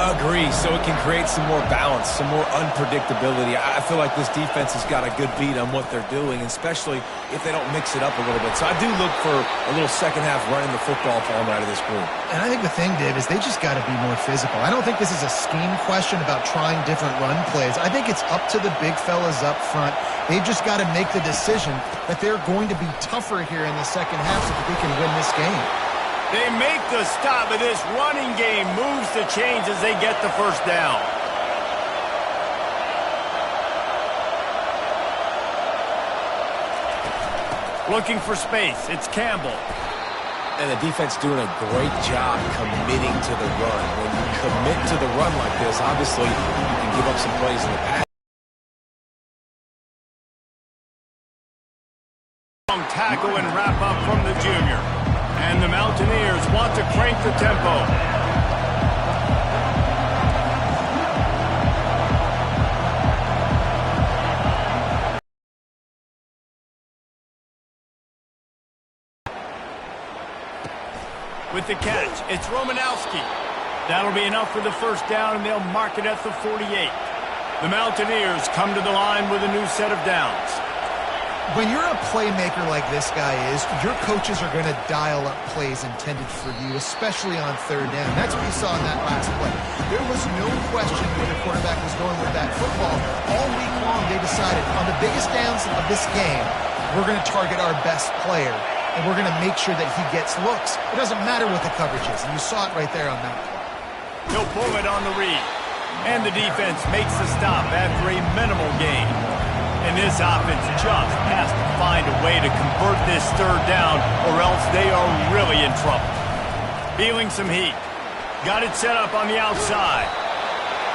Agree, so it can create some more balance, some more unpredictability. I feel like this defense has got a good beat on what they're doing, especially if they don't mix it up a little bit. So I do look for a little second half running the football falling out of this group. And I think the thing, Dave, is they just got to be more physical. I don't think this is a scheme question about trying different run plays. I think it's up to the big fellas up front. They've just got to make the decision that they're going to be tougher here in the second half so that they can win this game. They make the stop, but this running game moves the chains as they get the first down. Looking for space. It's Campbell. And the defense doing a great job committing to the run. When you commit to the run like this, obviously you can give up some plays in the pass. Long tackle and wrap up from the junior. And the Mountaineers want to crank the tempo. With the catch, it's Romanowski. That'll be enough for the first down, and they'll mark it at the 48. The Mountaineers come to the line with a new set of downs. When you're a playmaker like this guy is, your coaches are going to dial up plays intended for you, especially on third down. That's what you saw in that last play. There was no question where the quarterback was going with that football. All week long, they decided on the biggest downs of this game, we're going to target our best player, and we're going to make sure that he gets looks. It doesn't matter what the coverage is, and you saw it right there on that play. He'll pull it on the read. And the defense makes the stop after a minimal gain. And this offense just has to find a way to convert this third down, or else they are really in trouble. Feeling some heat. Got it set up on the outside.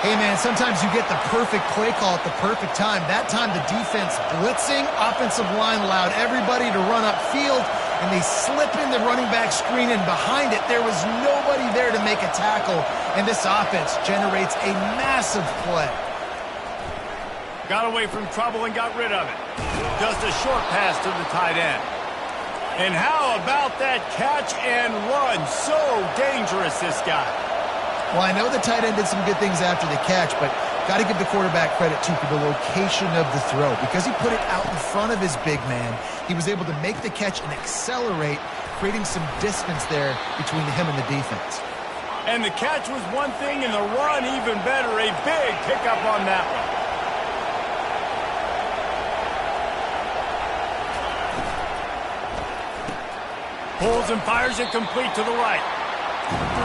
Hey, man, sometimes you get the perfect play call at the perfect time. That time the defense blitzing, offensive line allowed everybody to run upfield, and they slip in the running back screen, and behind it there was nobody there to make a tackle, and this offense generates a massive play. Got away from trouble and got rid of it. Just a short pass to the tight end. And how about that catch and run? So dangerous, this guy. Well, I know the tight end did some good things after the catch, but got to give the quarterback credit, too, for the location of the throw. Because he put it out in front of his big man, he was able to make the catch and accelerate, creating some distance there between him and the defense. And the catch was one thing, and the run even better. A big pickup on that one. Pulls and fires it complete to the right.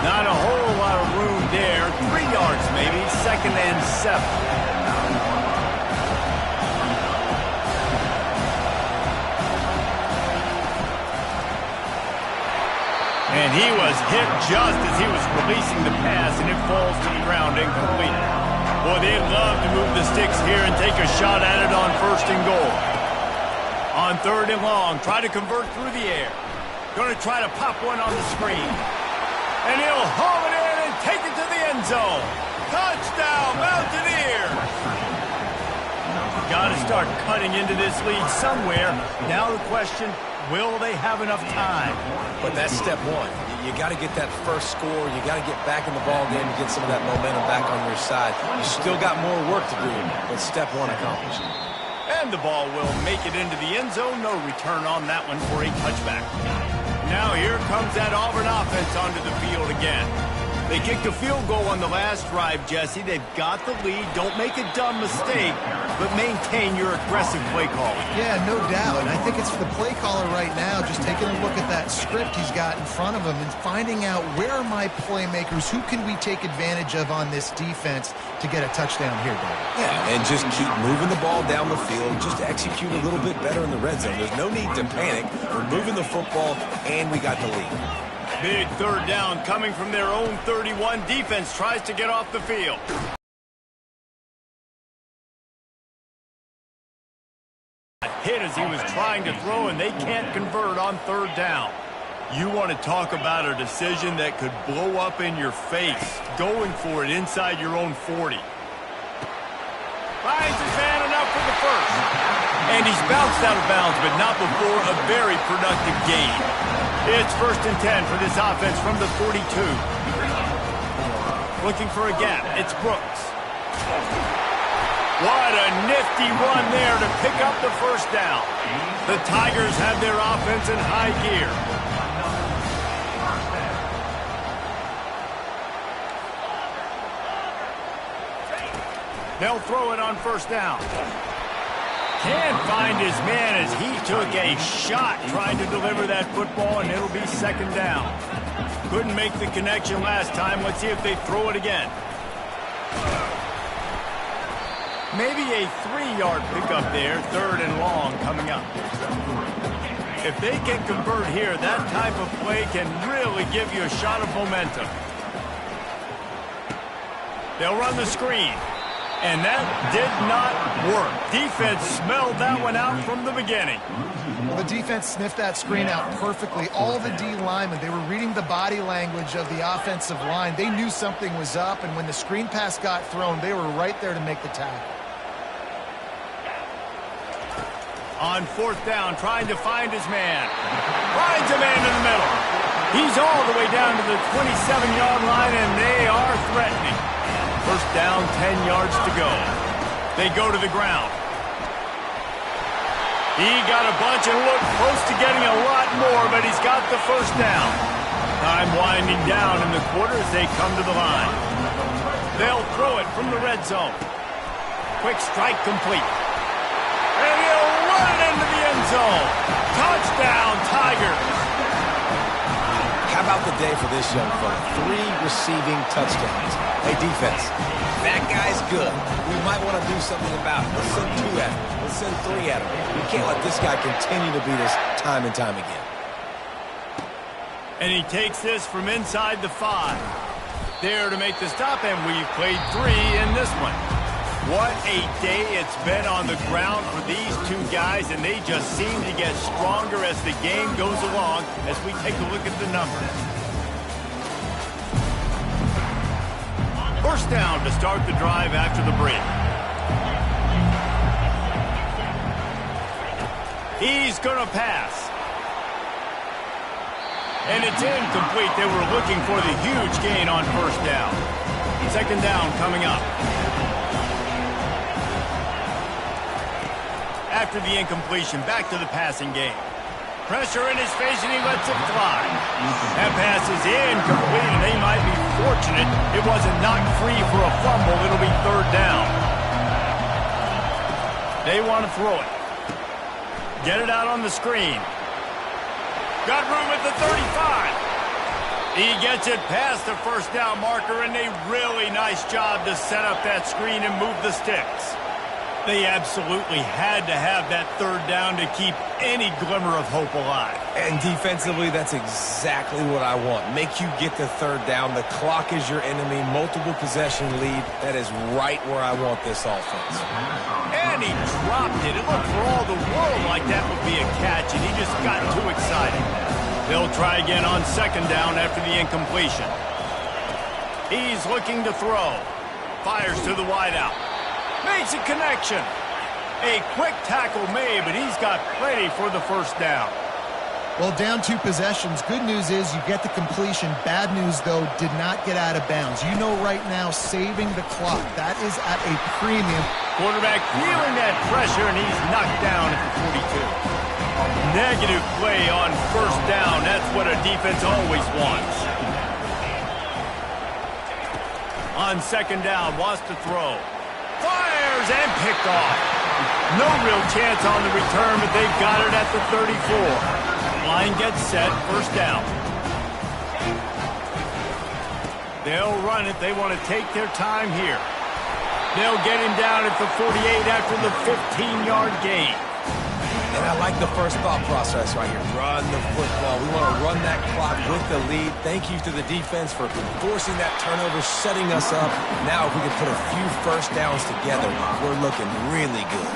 Not a whole lot of room there. 3 yards maybe. 2nd and 7. And he was hit just as he was releasing the pass, and it falls to the ground incomplete. Boy, they'd love to move the sticks here and take a shot at it on 1st and goal. On 3rd and long, try to convert through the air. Going to try to pop one on the screen. And he'll haul it in and take it to the end zone. Touchdown, Mountaineers! Got to start cutting into this lead somewhere. Now the question, will they have enough time? But that's step one. You got to get that first score. You got to get back in the ball game to get some of that momentum back on your side. You still got more work to do, but step one accomplished. And the ball will make it into the end zone. No return on that one for a touchback. Now here comes that Auburn offense onto the field again. They kicked a field goal on the last drive, Jesse. They've got the lead. Don't make a dumb mistake, but maintain your aggressive play calling. Yeah, no doubt. And I think it's for the play caller right now, just taking a look at that script he's got in front of him and finding out where are my playmakers, who can we take advantage of on this defense to get a touchdown here, Dave. Yeah, and just keep moving the ball down the field, just execute a little bit better in the red zone. There's no need to panic. We're moving the football, and we got the lead. Big 3rd down coming from their own 31. Defense tries to get off the field. Hit as he was trying to throw, and they can't convert on 3rd down. You want to talk about a decision that could blow up in your face. Going for it inside your own 40. Finds his man enough for the first. And he's bounced out of bounds, but not before a very productive gain. It's 1st and 10 for this offense from the 42. Looking for a gap. It's Brooks. What a nifty run there to pick up the first down. The Tigers have their offense in high gear. They'll throw it on first down. Can't find his man as he took a shot trying to deliver that football, and it'll be second down. Couldn't make the connection last time. Let's see if they throw it again. Maybe a 3-yard pickup there, third and long coming up. If they can convert here, that type of play can really give you a shot of momentum. They'll run the screen. And that did not work. Defense smelled that one out from the beginning. Well, the defense sniffed that screen out perfectly. All the D linemen, they were reading the body language of the offensive line. They knew something was up, and when the screen pass got thrown, they were right there to make the tackle. On fourth down, trying to find his man. Finds a man in the middle. He's all the way down to the 27-yard line, and they are threatening. First down, 10 yards to go. They go to the ground. He got a bunch and looked close to getting a lot more, but he's got the first down. Time winding down in the quarter as they come to the line. They'll throw it from the red zone. Quick strike complete. And he'll run it into the end zone. Touchdown, Tigers. How about the day for this young fella? 3 receiving touchdowns. Hey, defense, that guy's good. We might want to do something about it. Let's send 2 at him. Let's send 3 at him. We can't let this guy continue to beat us time and time again. And he takes this from inside the 5. There to make the stop, and we've played 3 in this one. What a day it's been on the ground for these 2 guys, and they just seem to get stronger as the game goes along as we take a look at the numbers. First down to start the drive after the break. He's going to pass. And it's incomplete. They were looking for the huge gain on first down. Second down coming up. After the incompletion, back to the passing game. Pressure in his face, and he lets it fly. That pass is incomplete, and they might be fortunate it wasn't knocked free for a fumble. It'll be third down. They want to throw it. Get it out on the screen. Got room at the 35. He gets it past the first down marker, and a really nice job to set up that screen and move the sticks. They absolutely had to have that third down to keep any glimmer of hope alive. And defensively, that's exactly what I want. Make you get the third down. The clock is your enemy. Multiple possession lead. That is right where I want this offense. And he dropped it. It looked for all the world like that would be a catch, and he just got too excited. They'll try again on second down after the incompletion. He's looking to throw. Fires to the wideout. Makes a connection. A quick tackle made, but he's got plenty for the first down. Well, down 2 possessions. Good news is you get the completion. Bad news, though, did not get out of bounds. You know right now, saving the clock, that is at a premium. Quarterback feeling that pressure, and he's knocked down at the 42. Negative play on first down. That's what a defense always wants. On second down, wants to throw. Fires and picked off. No real chance on the return, but they've got it at the 34. Line gets set, first down. They'll run it. They want to take their time here. They'll get him down at the 48 after the 15-yard gain. And I like the first thought process right here. Run the football. We want to run that clock with the lead. Thank you to the defense for forcing that turnover, setting us up. Now if we can put a few first downs together, we're looking really good.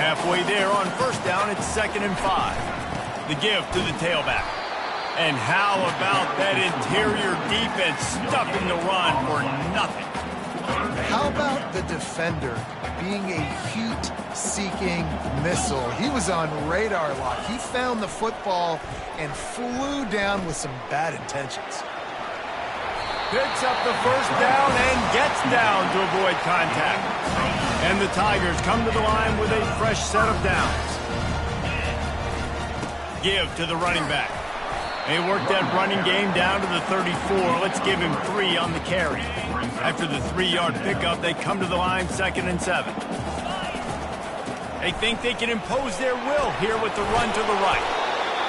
Halfway there on first down, it's 2nd and 5. The give to the tailback. And how about that interior defense stuffing the run for nothing? How about the defender being a heat-seeking missile? He was on radar lock. He found the football and flew down with some bad intentions. picks up the first down and gets down to avoid contact. And the Tigers come to the line with a fresh set of downs. Give to the running back. They work that running game down to the 34. Let's give him 3 on the carry. After the 3-yard pickup, they come to the line 2nd and 7. They think they can impose their will here with the run to the right.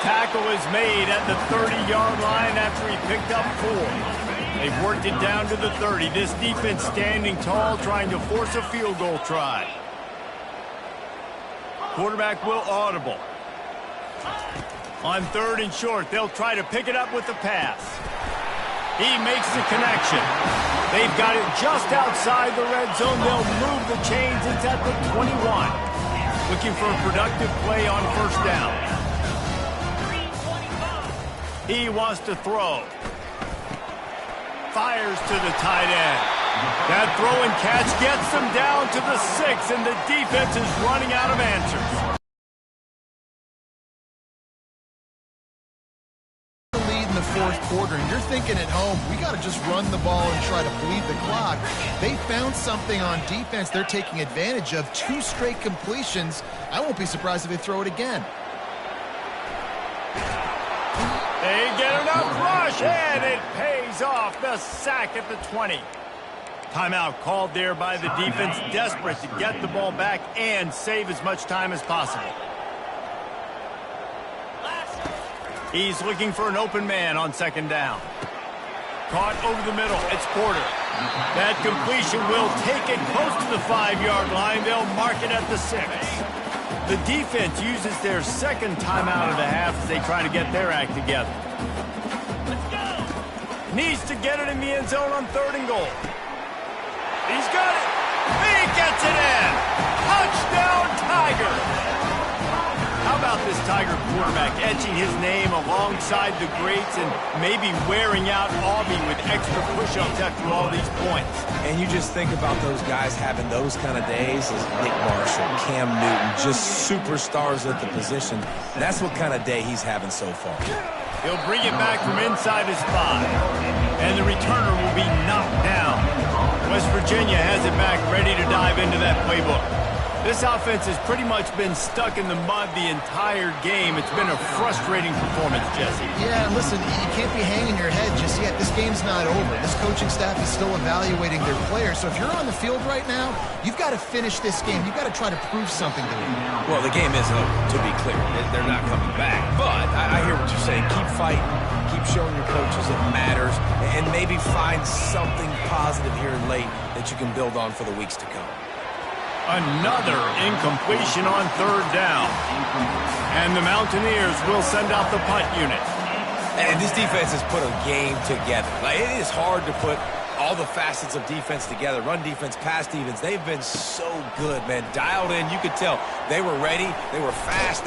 Tackle is made at the 30-yard line after he picked up 4. They've worked it down to the 30. This defense standing tall, trying to force a field goal try. Quarterback will audible. On 3rd and short, they'll try to pick it up with the pass. He makes the connection. They've got it just outside the red zone. They'll move the chains. It's at the 21. Looking for a productive play on 1st down. He wants to throw. Fires to the tight end. That throw and catch gets them down to the 6, and the defense is running out of answers. In the 4th quarter, and you're thinking at home, we got to just run the ball and try to bleed the clock. They found something on defense they're taking advantage of. 2 straight completions. I won't be surprised if they throw it again. They get enough rush, and it pays off. The sack at the 20. Timeout called there by the defense, desperate to get the ball back and save as much time as possible. He's looking for an open man on 2nd down. Caught over the middle. It's Porter. That completion will take it close to the 5-yard line. They'll mark it at the 6. The defense uses their 2nd timeout of the half as they try to get their act together. Needs to get it in the end zone on 3rd and goal. He's got it. He gets it in. Touchdown, Tiger. How about this Tiger quarterback etching his name alongside the greats and maybe wearing out Aubie with extra push-ups after all these points? And you just think about those guys having those kind of days as Nick Marshall, Cam Newton, just superstars at the position. That's what kind of day he's having so far. He'll bring it back from inside his 5. And the returner will be knocked down. West Virginia has it back ready to dive into that playbook. This offense has pretty much been stuck in the mud the entire game. It's been a frustrating performance, Jesse. Yeah, listen, you can't be hanging your head just yet. This game's not over. This coaching staff is still evaluating their players. So if you're on the field right now, you've got to finish this game. You've got to try to prove something to them. Well, the game isn't over, to be clear. They're not coming back. But I hear what you're saying. Keep fighting. Keep showing your coaches it matters. And maybe find something positive here late that you can build on for the weeks to come. Another incompletion on 3rd down. And the Mountaineers will send out the punt unit. And this defense has put a game together. Like, it is hard to put all the facets of defense together. Run defense, pass defense. They've been so good, man. Dialed in. You could tell they were ready. They were fast.